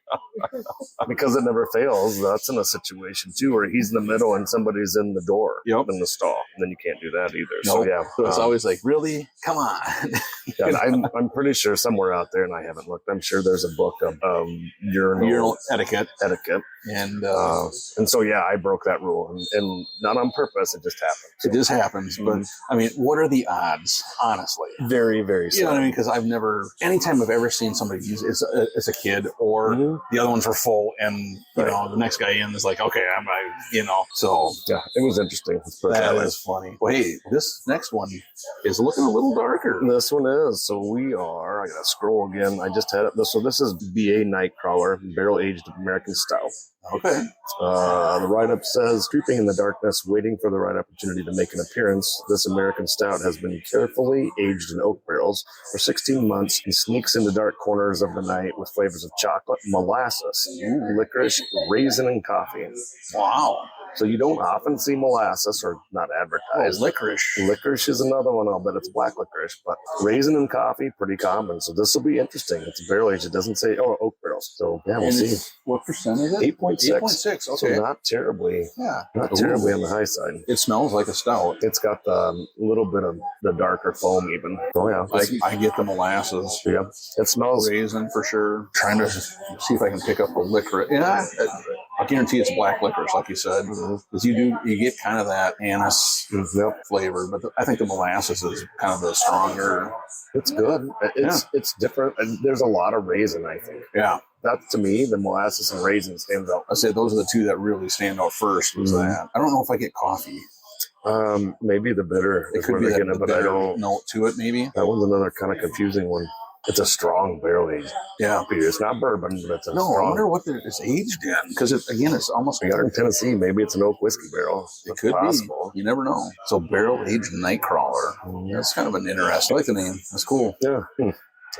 Because it never fails. That's in a situation too where he's in the middle and somebody's in the door, in the stall. And then you can't do that either. Nope. So yeah. So it's always like, really? Come on. Yeah, I'm pretty sure somewhere out there, and I haven't looked, I'm sure there's a book of urinal etiquette. And so, yeah, I broke that rule, and not on purpose. It just happened. So. It just happens. But I mean, what are the odds, honestly? Very, very slim. You know what I mean? Because anytime I've ever seen somebody use it's a kid, or the other ones are full, and you know, the next guy in is like, okay, so yeah, it was interesting. That is funny. Well, hey, this next one is looking a little darker. This one is. So I gotta scroll again. I just had it. So this is BA Nightcrawler, barrel aged American Stout. Okay. The write-up says, creeping in the darkness, waiting for the right opportunity to make an appearance, this American Stout has been carefully aged in oak barrels for 16 months and sneaks into dark corners of the night with flavors of chocolate, molasses, licorice, raisin, and coffee. Wow. So you don't often see molasses, or not advertised. Licorice. Licorice is another one. I'll bet it's black licorice, but raisin and coffee, pretty common. So this will be interesting. It's barrel aged. It doesn't say, oak barrels. So yeah, we'll see. What percent is it? 8.6. 8.6. Okay. So not terribly on the high side. It smells like a stout. It's got a little bit of the darker foam even. Oh yeah. I get the molasses. Yeah. It smells raisin for sure. Trying to see if I can pick up the licorice. Yeah. I guarantee it's black licorice, like you said, because you get kind of that anise flavor, but I think the molasses is kind of the stronger. It's good. It's different. And there's a lot of raisin, I think. Yeah. That, to me, the molasses and raisin stands out. I say those are the two that really stand out first. Was that? I don't know if I get coffee. Maybe the bitter. It could be that but I don't note to it. Maybe that one's another kind of confusing one. It's a strong barrel aged. Yeah, beer. It's not bourbon, but it's a strong. I wonder what it's aged in, because it's almost. We got in Tennessee. Maybe it's an oak whiskey barrel. It could be. You never know. So barrel aged Nightcrawler. That's kind of an interesting. I like the name. That's cool. Yeah. Yeah.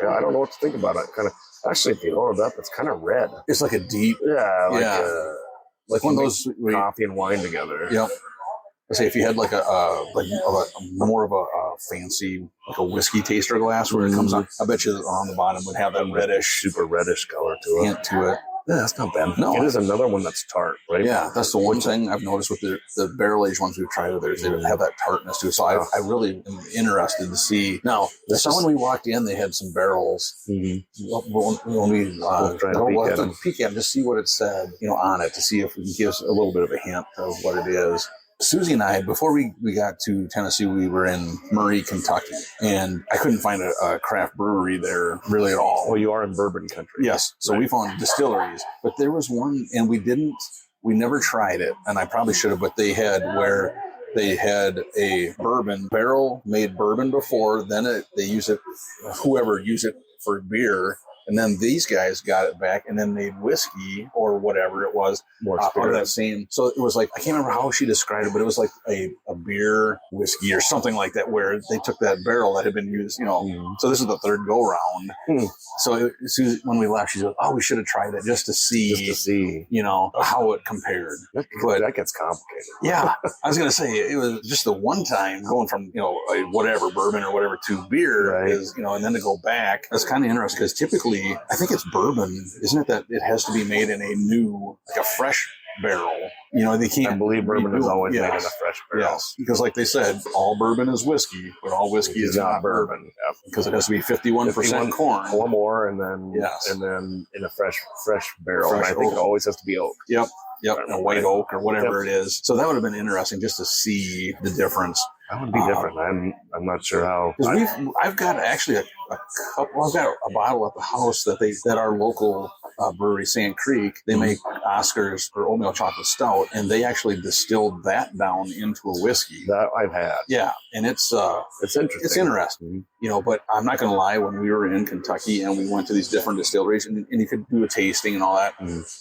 I don't know what to think about it. Kind of. Actually, if you load it up, it's kind of red. It's like a deep. Like one of those coffee and wine together. Yep. I say if you had like more of a fancy, like a whiskey taster glass where it comes on, I bet you on the bottom would have that super reddish color to it. Hint to it. Yeah, that's not bad. No, it is another one that's tart, right? Yeah, that's the one thing I've noticed with the barrel aged ones we've tried. They have that tartness to it. So I really am interested to see. Now, when we walked in, they had some barrels. Mm-hmm. When we we'll have to peek at them, just see what it said, on it, to see if it can give us a little bit of a hint of what it is. Susie and I, before we got to Tennessee, we were in Murray, Kentucky, and I couldn't find a craft brewery there really at all. Well, you are in bourbon country. Yes. So we found distilleries, but there was one, and we never tried it, and I probably should have, but they had where they had a bourbon barrel made bourbon before. Then they use it, whoever used it for beer. And then these guys got it back and then made whiskey or whatever it was out of that same. So it was like, I can't remember how she described it, but it was like a beer whiskey or something like that, where they took that barrel that had been used, So this is the third go round. So when we left, she said, "Oh, we should have tried it just to see, how it compared." That gets complicated. Yeah, I was going to say it was just the one time going from a whatever bourbon or whatever to beer is and then to go back. That's kind of interesting because typically I think it's bourbon, isn't it? That it has to be made in a new, like a fresh barrel. They can't. I believe bourbon is always made in a fresh barrel. Yes, because like they said, all bourbon is whiskey, but all whiskey is not bourbon. Yep. Because it has to be 51% corn or more, and then in a fresh barrel. And I think it always has to be oak. Yep, a white oak or whatever it is. So that would have been interesting just to see the difference. That would be different. I'm not sure how. I've got actually a couple. I've got a bottle at the house that our local brewery, Sand Creek, they make Oscar's or oatmeal chocolate stout, and they actually distilled that down into a whiskey. That I've had. Yeah, and it's interesting. It's interesting, But I'm not going to lie. When we were in Kentucky and we went to these different distilleries, and you could do a tasting and all that,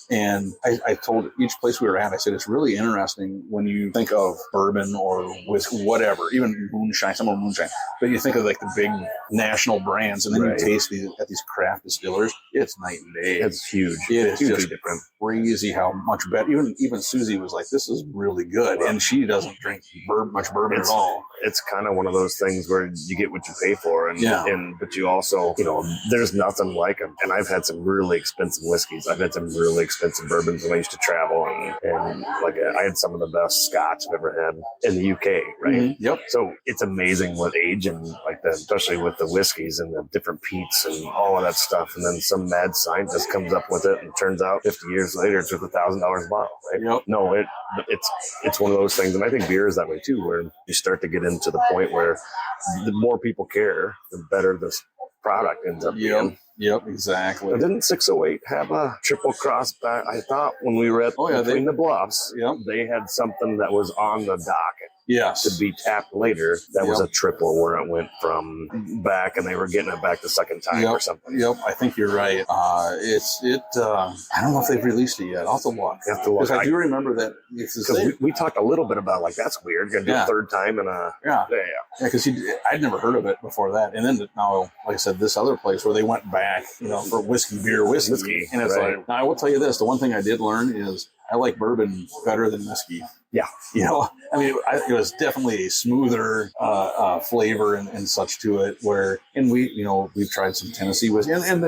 and I told each place we were at, I said it's really interesting when you think of bourbon or whiskey, whatever, even moonshine, some more moonshine, but you think of like the big national brands, and then you taste at these craft distillers. It's night and day. It's huge. It is just different. Crazy how much better. Even Susie was like, "This is really good," and she doesn't drink much bourbon at all. It's kind of one of those things where you get what you pay for, but you also, there's nothing like them. And I've had some really expensive whiskeys. I've had some really expensive bourbons when I used to travel, and like I had some of the best Scotch I've ever had in the UK, right? Mm-hmm. Yep. So it's amazing what age and like that, especially with the whiskeys and the different peats and all of that stuff. And then some mad scientist comes up with it, and it turns out 50 years later it's worth $1,000 a bottle, right? Yep. No, it's one of those things, and I think beer is that way too, where you start to get into the point where the more people care, the better this product ends up being. Yep, exactly. Didn't 608 have a triple cross back? I thought when we were at Between the Bluffs, they had something that was on the docket. Yes. To be tapped later. That was a triple where it went from back, and they were getting it back the second time or something. Yep, I think you're right. I don't know if they've released it yet. I'll have to look. You have to look. Because I do remember that. Because we talked a little bit about, like, that's weird. You're going to do a third time in a... Yeah, because I'd never heard of it before that. And then now, like I said, this other place where they went back, for whiskey. And it's like, now I will tell you this. The one thing I did learn is I like bourbon better than whiskey. Yeah. It was definitely a smoother flavor and such to it we've tried some Tennessee whiskey and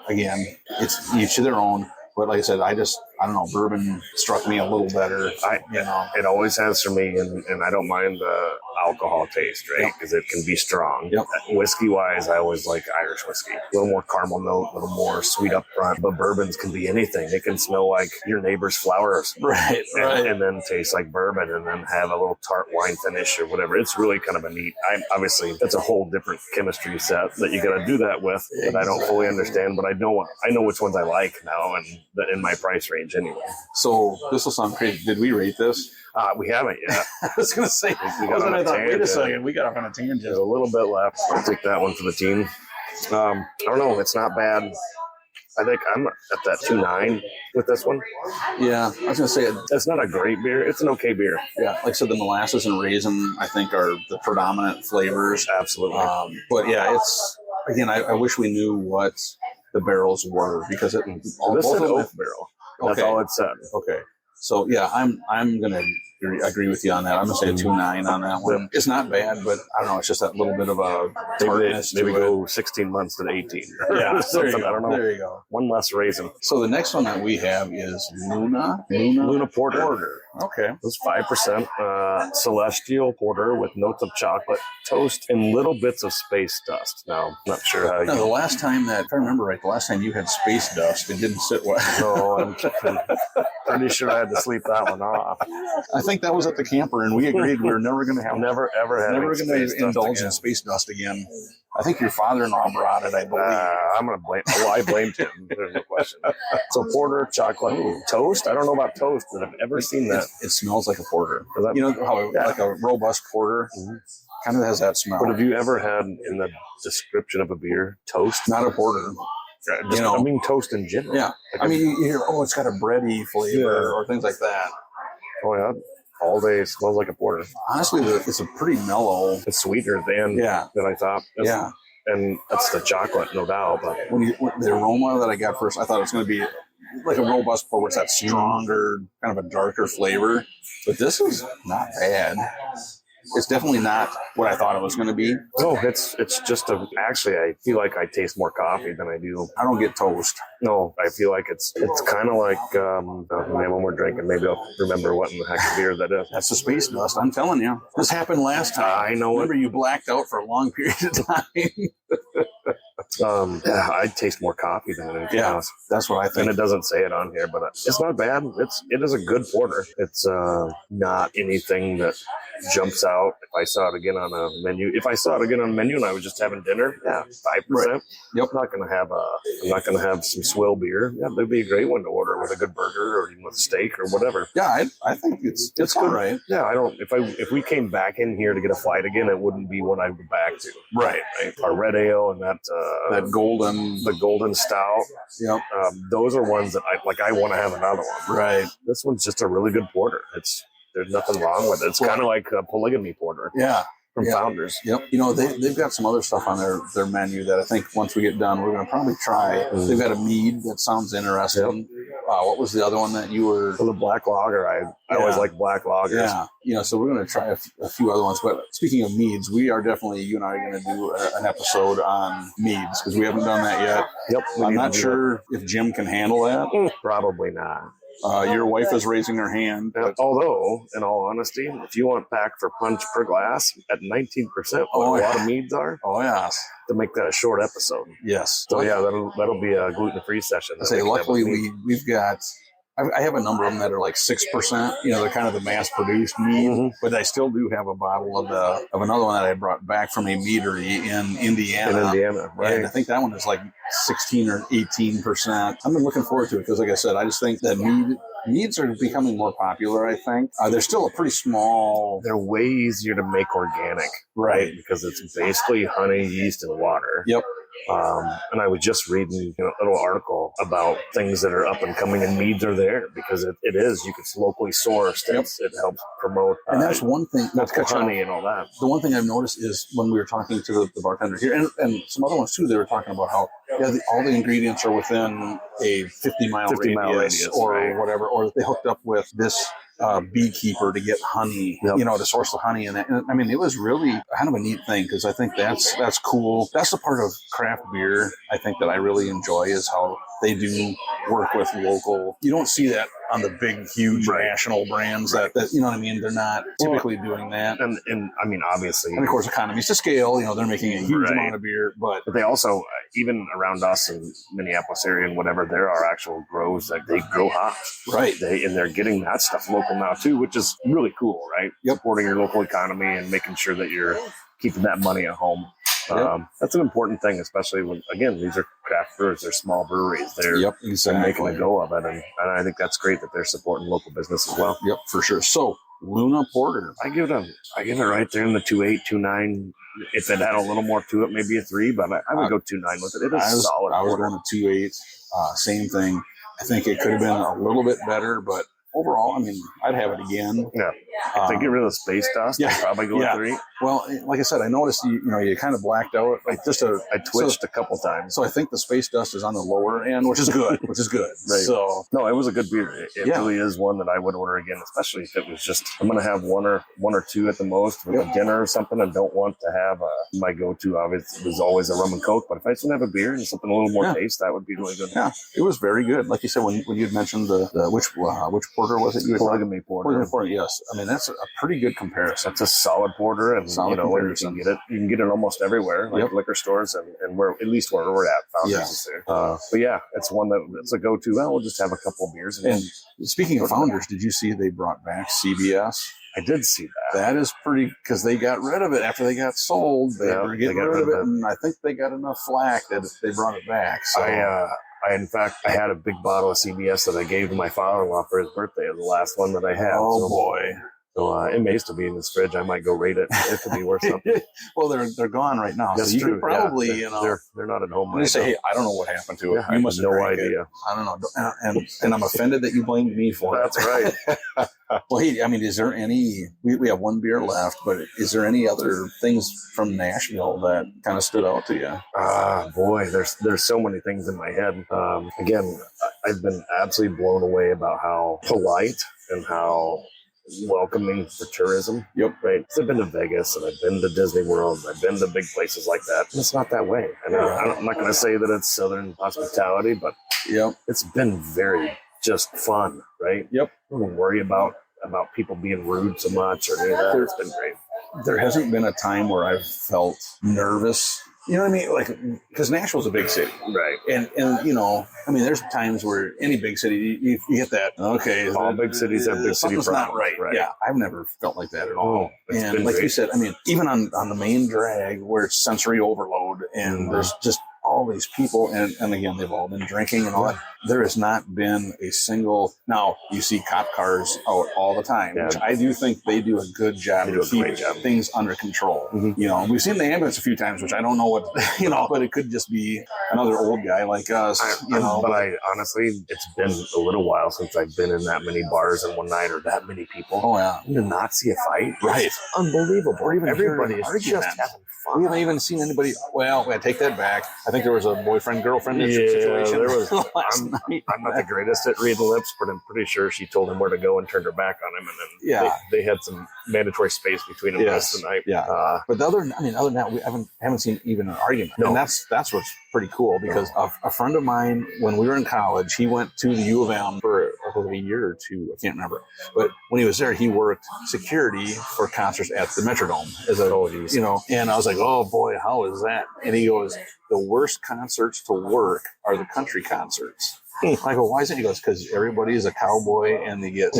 again, it's each to their own. But like I said, I don't know, bourbon struck me a little better. It always has for me, and I don't mind the alcohol taste, right? Because it can be strong. Yep. Whiskey-wise, I always like Irish whiskey. A little more caramel note, a little more sweet up front. But bourbons can be anything. It can smell like your neighbor's flowers. Right. And then taste like bourbon, and then have a little tart wine finish or whatever. It's really kind of a neat... obviously, that's a whole different chemistry set that you got to do that with that I don't fully understand, but I know which ones I like now, and in my price range anyway. So this will sound crazy. Did we rate this? We haven't yet. I was going to say, wait a second, we got off on a tangent. There's a little bit left. I'll take that one for the team. I don't know. It's not bad. I think I'm at that 2.9 with this one. Yeah, I was going to say it's not a great beer. It's an okay beer. Yeah, like I said, the molasses and raisin, I think, are the predominant flavors. Absolutely. But yeah, it's, again, I wish we knew what the barrels were, because this is an oak barrel. That's all it said. Okay. So yeah, I'm gonna agree with you on that. I'm gonna say a 2.9 on that one. It's not bad, but I don't know. It's just that little bit of a tartness. Maybe go 16 months to 18. Yeah, there you go. I don't know. There you go. One less raisin. So the next one that we have is Luna Porter. Okay. It's 5% celestial porter with notes of chocolate, toast, and little bits of space dust. Now, I'm not sure how you... No, the last time if I remember right, the last time you had space dust, it didn't sit well. No, I'm pretty sure I had to sleep that one off. I think that was at the camper, and we agreed we were never going to have... Never, ever had never going to indulge in space dust again. I think your father-in-law brought it, I believe. I'm going to blame. Well, I blamed him. There's no question. So porter, chocolate, toast. I don't know about toast, but I've ever seen that. It smells like a porter. You know how like a robust porter kind of has that smell. But have you ever had in the description of a beer toast? Not a porter. Just, I mean toast in general. Yeah. Like I mean, you hear, it's got a bready flavor or things like that. Oh, yeah. All day smells like a porter. Honestly, it's a pretty mellow. It's sweeter than I thought. And that's the chocolate, no doubt. But the aroma that I got first, I thought it was going to be like a robust porter. It's that stronger, kind of a darker flavor. But this is not bad. It's definitely not what I thought it was going to be. No, it's just actually, I feel like I taste more coffee than I do. I don't get toast. No, I feel like it's kind of like, when we're drinking, maybe I'll remember what in the heck of beer that is. That's the space dust. I'm telling you. This happened last time. I know. Remember, you blacked out for a long period of time. I taste more coffee than anything else. That's what I think. And it doesn't say it on here, but it's not bad. It is a good porter. It's not anything that jumps out. If I saw it again on a menu, and I was just having dinner, 5%. Right. Yep. I'm not gonna have some swill beer. Yeah, that'd be a great one to order with a good burger or even with steak or whatever. Yeah, I think it's all right. Yeah, I don't. If we came back in here to get a flight again, it wouldn't be what I would go back to. Right. Our red ale and the golden stout. Yep. Those are ones that I want to have another one. Right. This one's just a really good porter. There's nothing wrong with it. It's kind of like a polygamy porter. Yeah. From Founders. Yep. They've got some other stuff on their menu that I think once we get done, we're going to probably try. They've got a mead that sounds interesting. Yep. What was the other one that you were? The black lager. I always like black lagers. Yeah. So we're going to try a few other ones. But speaking of meads, you and I are going to do an episode on meads because we haven't done that yet. Yep. I'm not sure if Jim can handle that. Probably not. Your wife is raising her hand. Although, in all honesty, if you want pack for punch per glass at 19%, a lot of meads are. Oh, yes. To make that a short episode. Yes. So, that'll be a gluten-free session. Luckily, we've got... I have a number of them that are like 6%. They're kind of the mass-produced mead, but I still do have a bottle of another one that I brought back from a meadery in Indiana. Right? And I think that one is like 16 or 18%. I've been looking forward to it because, like I said, I just think that meads are becoming more popular. I think they're still a pretty small. They're way easier to make organic, right? Because it's basically honey, yeast, and water. Yep. And I was just reading a little article about things that are up and coming, and meads are there because it is. You can locally sourced. Yep. It helps promote. And that's one thing. Honey and all that. The one thing I've noticed is when we were talking to the bartender here, and some other ones too, they were talking about how all the ingredients are within a 50-mile radius or whatever, or they hooked up with this beekeeper to get honey, to source the honey. And I mean, it was really kind of a neat thing because I think that's cool. That's the part of craft beer I think that I really enjoy is how they do work with local. You don't see that on the big, huge national brands that you know what I mean? They're not typically doing that. And I mean, obviously. And of course, economies to scale, they're making a huge amount of beer. But they also, even around us in Minneapolis area and whatever, there are actual grows that they grow hops. Right. And they're getting that stuff local now too, which is really cool, right? Yep. Supporting your local economy and making sure that you're keeping that money at home. That's an important thing, especially when, again, these are craft brewers, they're small breweries. They're making a go of it. And I think that's great that they're supporting local business as well. Yep, for sure. So, Luna Porter. I give it right there in the 2.8, 2.9. If it had a little more to it, maybe a 3, but I would go 2.9 with it. It is solid. I was going to 2.8. Same thing. I think it could have been a little bit better, but overall, I mean, I'd have it again. Yeah. If they get rid of the space dust, I'd probably go with 3. Well, like I said, I noticed you kind of blacked out. I twitched a couple times. So I think the space dust is on the lower end, which is good. Right. So no, it was a good beer. It really is one that I would order again, especially if it was just I'm going to have one or two at the most with a dinner or something. I don't want to have my go-to. Obviously, was always a rum and coke, but if I just want to have a beer and something a little more taste, that would be really good. Yeah, it was very good. Like you said, when you had mentioned the which porter was it? Polygamy porter. Yes, I mean that's a pretty good comparison. That's a solid porter, and you can get it almost everywhere, like liquor stores and where at least where we're at. Founders is there. But it's one it's a go-to. Well, we'll just have a couple of beers. And speaking of Founders, did you see they brought back CBS? I did see that. That is pretty, because they got rid of it after they got sold. They were getting rid of it, and I think they got enough flack that they brought it back. So in fact, I had a big bottle of CBS that I gave to my father-in-law for his birthday. It was the last one that I had. Oh, boy. So it may still be in this fridge. I might go rate it. It could be worth something. Well, they're gone right now. That's so you true. could probably, they're not at home right now. Say, hey, I don't know what happened to it. Yeah, You must have no drank idea. it. I don't know. And I'm offended that you blamed me for it. That's right. Well, hey, I mean, is there any, we have one beer left, but is there any other things from Nashville that kind of stood out to you? Boy, there's so many things in my head. Again, I've been absolutely blown away about how polite and how welcoming for tourism. Yep. Right. So I've been to Vegas and I've been to Disney World. And I've been to big places like that. And it's not that way. And I'm not going to say that it's Southern hospitality, but it's been very just fun. Right. Yep. I don't worry about people being rude so much or any of that. It's been great. There hasn't been a time where I've felt nervous. You know what I mean? Like, because Nashville's a big city. Right. And you know, I mean, there's times where any big city, you get that, okay. All big cities have big city problems. Not right. Yeah. I've never felt like that at all. And like great. you said, I mean, even on the main drag where it's sensory overload and there's just all these people, and again, they've all been drinking and all that. There has not been a single. Now you see cop cars out all the time, which I do think they do a good job to keep things under control. You know, we've seen the ambulance a few times, which I don't know what but it could just be another old guy like us. But I honestly, it's been a little while since I've been in that many bars in one night or that many people. Oh yeah, to not see a fight, right? It's unbelievable. Or even everybody is just having fun. We haven't even seen anybody. Well, I take that back. I think there was a boyfriend-girlfriend situation. There was. I'm not the greatest at reading lips, but I'm pretty sure she told him where to go and turned her back on him, and then they had some mandatory space between them the rest of the night. Yeah. But other than that, we haven't seen even an argument. No. And that's what's pretty cool, because a friend of mine, when we were in college, he went to the U of M for a year or two. I can't remember. But when he was there, he worked security for concerts at the Metrodome as and I was like, oh boy, how is that? And he goes, the worst concerts to work are the country concerts. I go, why is it? He goes, because everybody is a cowboy and they get,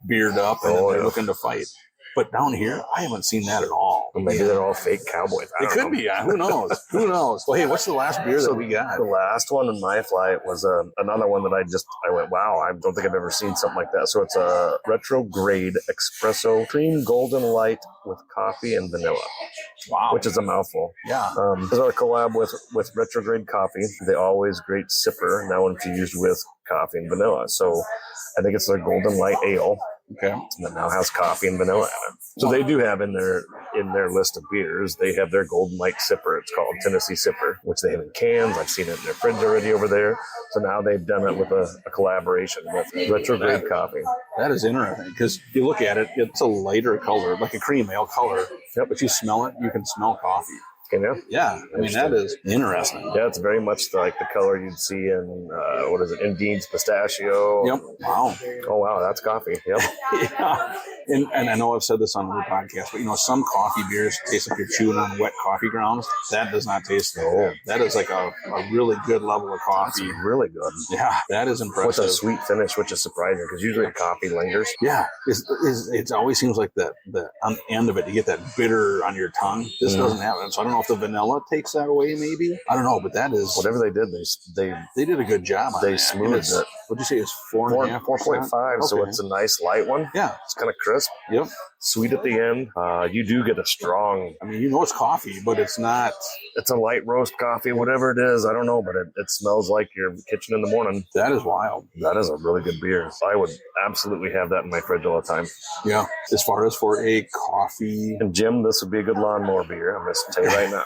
beard up and they're looking to fight. But down here, I haven't seen that at all. Well, maybe they're all fake cowboys. It could be. Who knows? Who knows? Well, hey, what's the last beer that we got? The last one in my flight was another one that I went, wow, I don't think I've ever seen something like that. So it's a Retrograde Espresso Cream Golden Light with coffee and vanilla. Wow. Which is a mouthful. Yeah. This is our collab with Retrograde Coffee. The always great sipper, now infused with coffee and vanilla. So I think it's their Golden Light Ale. Okay. That now has coffee and vanilla in it. So they do have in their list of beers, they have their Golden Light Sipper. It's called Tennessee Sipper, which they have in cans. I've seen it in their fridge already over there. So now they've done it with a collaboration with Retrograde Coffee. That is interesting, because you look at it, it's a lighter color, like a cream ale color. Yep. But you smell it, you can smell coffee. Can you? Yeah, I mean, that is interesting. Yeah, it's very much like the color you'd see in, Indine's Pistachio. Yep. Wow. Oh, wow, that's coffee. Yep. Yeah. And I know I've said this on other podcasts, but, some coffee beers taste like you're chewing on wet coffee grounds. That does not taste good. That is like a really good level of coffee. That's really good. Yeah, that is impressive. With a sweet finish, which is surprising, because usually coffee lingers. Yeah. It always seems like the on the end of it, you get that bitter on your tongue. This doesn't have it. So I don't know if the vanilla takes that away, maybe. I don't know, but that is... Whatever they did, they did a good job on They that. smoothed it. What'd you say? It's 4.5%? 4.5, okay. So it's a nice light one. Yeah. It's kind of crisp. Yep. Sweet at the end. You do get a strong... I mean, it's coffee, but it's not... It's a light roast coffee, whatever it is. I don't know, but it smells like your kitchen in the morning. That is wild. That is a really good beer. I would absolutely have that in my fridge all the time. Yeah. As far as for a coffee... And Jim, this would be a good lawnmower beer. I'm going to tell you right now.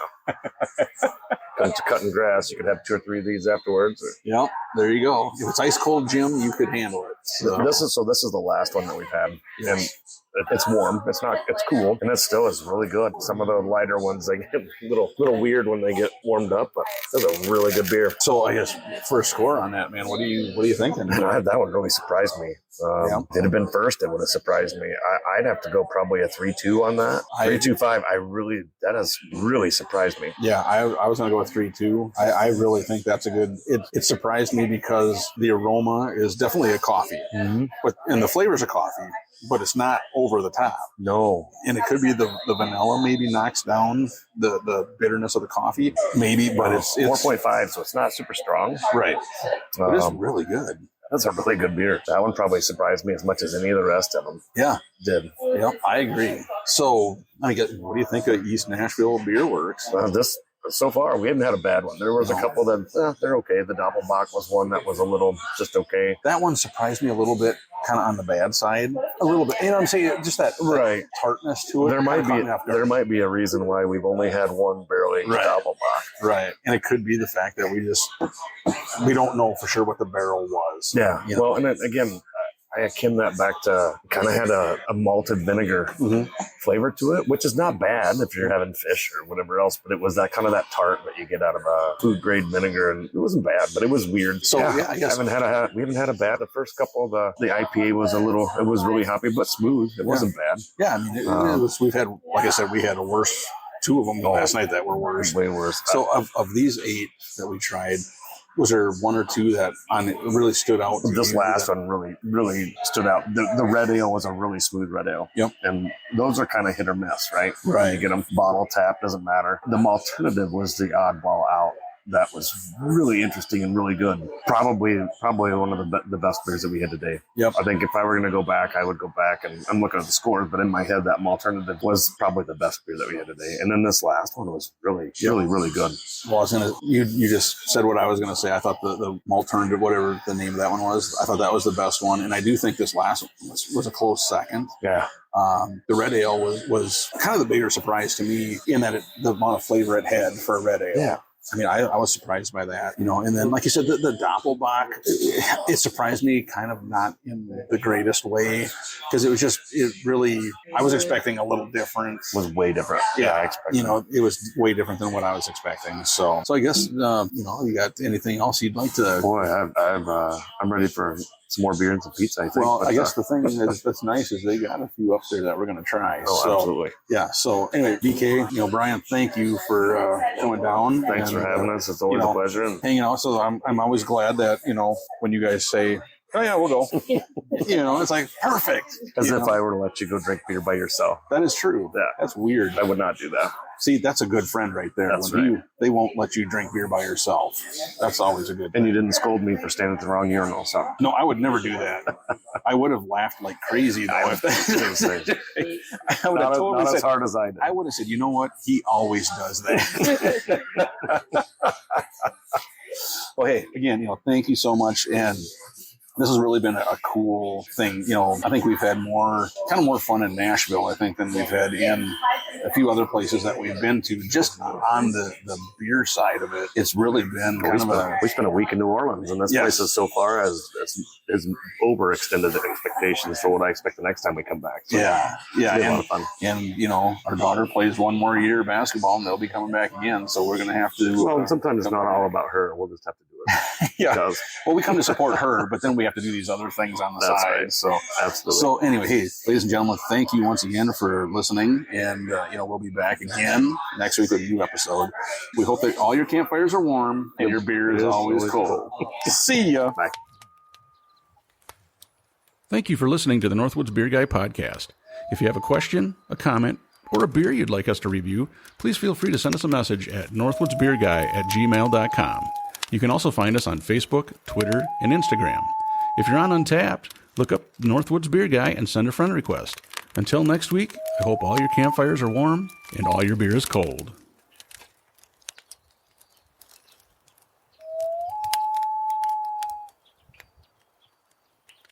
Comes to cutting grass, you could have 2 or 3 of these afterwards. Yeah, there you go. If it's ice cold, Jim, you could handle it. So. This is the last one that we've had. And it's warm. It's cool. And it still is really good. Some of the lighter ones, they get a little weird when they get warmed up, but that's a really good beer. So I guess for a score on that, man, what are you thinking? That one really surprised me. If it had been first, it would have surprised me. I'd have to go probably a 3.2 on that. 3.25. That has really surprised me. Yeah, I was going to go with 3.2. I really think that's a good. It surprised me because the aroma is definitely a coffee, and the flavors of coffee, but it's not over the top. No. And it could be the vanilla maybe knocks down the bitterness of the coffee, maybe, but it's 4.5, so it's not super strong. Right. But it's really good. That's a really good beer. That one probably surprised me as much as any of the rest of them. Yeah. Did. Yep, I agree. So, what do you think of East Nashville Beer Works? So far, we haven't had a bad one. There was a couple that, they're okay. The Doppleboch was one that was a little just okay. That one surprised me a little bit, kind of on the bad side. A little bit. You know what I'm saying? Just that tartness to it. There might be a reason why we've only had one barrel-aged Doppleboch. Right. And it could be the fact that we don't know for sure what the barrel was. Yeah. Well, and then, again, I akin that back to kind of had a malted vinegar flavor to it, which is not bad if you're having fish or whatever else. But it was that kind of that tart that you get out of a food grade vinegar, and it wasn't bad, but it was weird. So I guess we haven't had a bad. The first couple of the IPA was it was really hoppy but smooth. It wasn't bad. Yeah, I mean, it was. We've had, like I said, we had a worse. 2 of them last night that were worse. Way worse. So of these 8 that we tried, was there 1 or 2 that really stood out? This last one really stood out. The red ale was a really smooth red ale. Yep. And those are kind of hit or miss, right? Right. You get them bottle tap, doesn't matter. The Maltirnative was the oddball out. That was really interesting and really good. Probably one of the best beers that we had today. Yep. I think if I were going to go back, I would go back, and I'm looking at the scores, but in my head, that Maltirnative was probably the best beer that we had today. And then this last one was really good. Well, you just said what I was going to say. I thought the Maltirnative, whatever the name of that one was, I thought that was the best one. And I do think this last one was a close second. Yeah. The red ale was kind of the bigger surprise to me in that the amount of flavor it had for a red ale. Yeah. I mean, I was surprised by that, and then, like you said, the Doppleboch, it surprised me kind of not in the greatest way, because it was I was expecting a little different. It was way different. Yeah, I expected. It was way different than what I was expecting. So I guess, you got anything else you'd like to? Boy, I'm ready for some more beer and some pizza, I think. Well, I guess the thing that's nice is they got a few up there that we're going to try. Oh, absolutely. Yeah. So anyway, BK, Brian, thank you for coming down. Thanks for having us. It's always a pleasure. And hanging out. So I'm always glad that, when you guys say, oh yeah, we'll go. It's like perfect. As if I were to let you go drink beer by yourself. That is true. Yeah. That's weird. I would not do that. See, that's a good friend right there. That's right. They won't let you drink beer by yourself. That's always a good thing. And you didn't scold me for standing at the wrong urinal, so. No, I would never do that. I would have laughed like crazy, though. I would have totally not as hard as I did. I would have said, you know what? He always does that. Well, hey, again, thank you so much. And this has really been a cool thing. I think we've had more fun in Nashville, I think, than we've had in a few other places that we've been to. Just on the beer side of it, it's really been we spent a week in New Orleans, and this place is so far has overextended the expectations for what I expect the next time we come back. So yeah, a lot of fun. And our daughter plays one more year of basketball, and they'll be coming back again. So we're going to have to. Well, sometimes it's not all about her. We'll just have to do it. Yeah. Well, we come to support her, but then we have to do these other things on the side. Right. So absolutely. So anyway, hey, ladies and gentlemen, thank you once again for listening, and we'll be back again next week with a new episode. We hope that all your campfires are warm and your beer is always cold. See ya. Bye. Thank you for listening to the Northwoods Beer Guy podcast. If you have a question, a comment, or a beer you'd like us to review, please feel free to send us a message at northwoodsbeerguy@gmail.com. You can also find us on Facebook, Twitter, and Instagram. If you're on Untappd, look up Northwoods Beer Guy and send a friend request. Until next week, I hope all your campfires are warm and all your beer is cold.